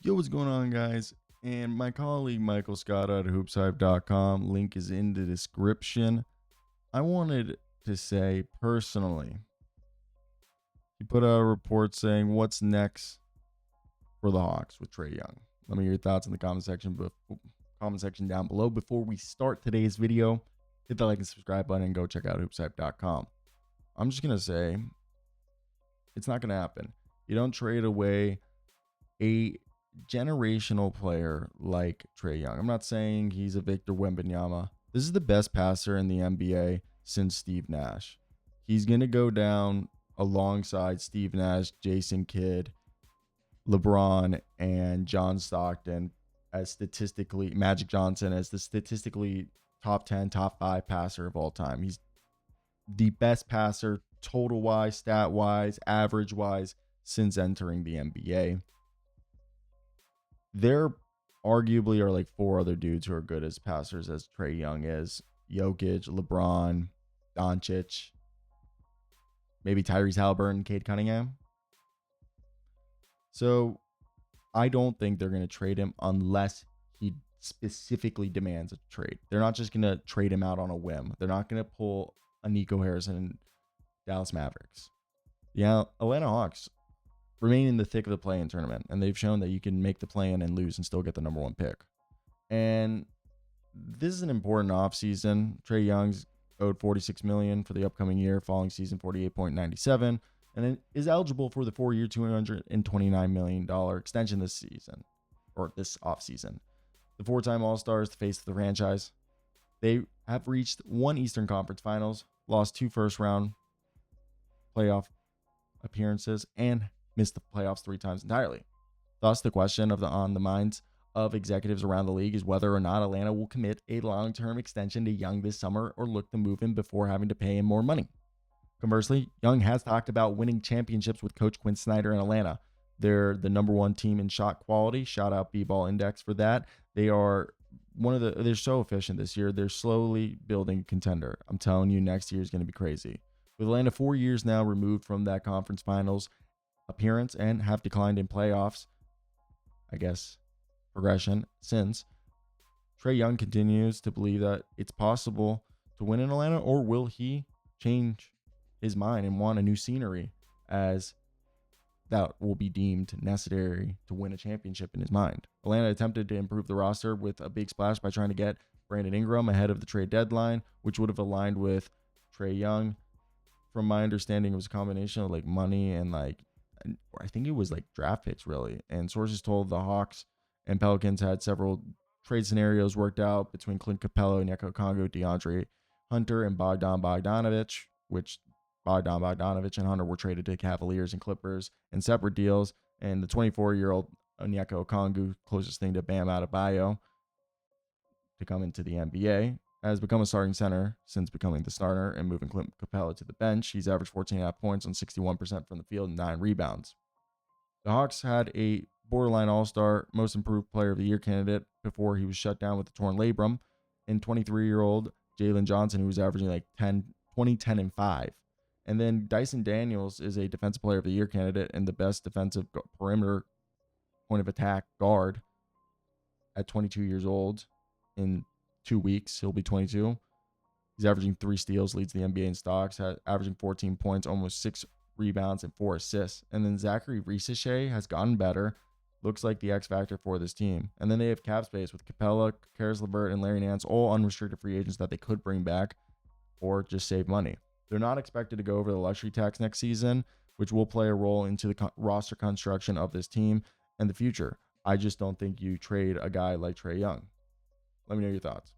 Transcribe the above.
Yo, what's going on, guys? And my colleague Michael Scotto at HoopsHype.com, link is in the description. I wanted to say personally, he put out a report saying what's next for the Hawks with Trae Young. Let me hear your thoughts in the comment section down below. Before we start today's video, hit the like and subscribe button and go check out HoopsHype.com. I'm just gonna say it's not gonna happen. You don't trade away a generational player like Trae Young. I'm not saying he's a Victor Wembanyama. This is the best passer in the NBA since Steve Nash. He's going to go down alongside Steve Nash, Jason Kidd, LeBron, and John Stockton as statistically, Magic Johnson as the statistically top 10, top 5 passer of all time. He's the best passer total wise, stat wise, average wise since entering the NBA. There arguably are like 4 other dudes who are good as passers as Trae Young is. Jokic, LeBron, Doncic, maybe Tyrese Halliburton, Cade Cunningham. So I don't think they're going to trade him unless he specifically demands a trade. They're not just going to trade him out on a whim. They're not going to pull a Nico Harrison and Dallas Mavericks. Yeah, Atlanta Hawks remain in the thick of the play-in tournament, and they've shown that you can make the play-in and lose and still get the number 1 pick. And this is an important offseason. Trae Young's owed $46 million for the upcoming year, following season $48.97, and it is eligible for the 4-year, $229 million extension this season, or this offseason. The 4-time All-Stars, the face of the franchise, they have reached 1 Eastern Conference Finals, lost 2 first-round playoff appearances, and missed the playoffs 3 times entirely. Thus, the question on the minds of executives around the league is whether or not Atlanta will commit a long-term extension to Young this summer or look to move him before having to pay him more money. Conversely, Young has talked about winning championships with Coach Quinn Snyder in Atlanta. They're the number 1 team in shot quality. Shout out B-Ball Index for that. They're so efficient this year. They're slowly building a contender. I'm telling you, next year is going to be crazy. With Atlanta 4 years now removed from that conference finals appearance and have declined in playoffs, progression since, Trae Young continues to believe that it's possible to win in Atlanta, or will he change his mind and want a new scenery, as that will be deemed necessary to win a championship in his mind. Atlanta attempted to improve the roster with a big splash by trying to get Brandon Ingram ahead of the trade deadline, which would have aligned with Trae Young. From my understanding, it was a combination of like money and I think it was like draft picks, really. And sources told the Hawks and Pelicans had several trade scenarios worked out between Clint Capella, Onyeka Okongwu, DeAndre Hunter, and Bogdan Bogdanovic, which Bogdan Bogdanovic and Hunter were traded to Cavaliers and Clippers in separate deals. And the 24-year-old Onyeka Okongwu, closest thing to Bam Adebayo to come into the NBA, has become a starting center since becoming the starter and moving Clint Capella to the bench. He's averaged 14.5 points on 61% from the field and 9 rebounds. The Hawks had a borderline all-star, most improved player of the year candidate before he was shut down with a torn labrum, and 23-year-old Jalen Johnson, who was averaging 20, 10, and 5. And then Dyson Daniels is a defensive player of the year candidate and the best defensive perimeter point of attack guard at 22 years old. In 2 weeks, he'll be 22. He's averaging 3 steals, leads the NBA in stocks, averaging 14 points, almost 6 rebounds, and 4 assists. And then Zachary Risache has gotten better. Looks like the X factor for this team. And then they have cap space with Capella, Caris LeVert, and Larry Nance, all unrestricted free agents that they could bring back or just save money. They're not expected to go over the luxury tax next season, which will play a role into the roster construction of this team and the future. I just don't think you trade a guy like Trae Young. Let me know your thoughts.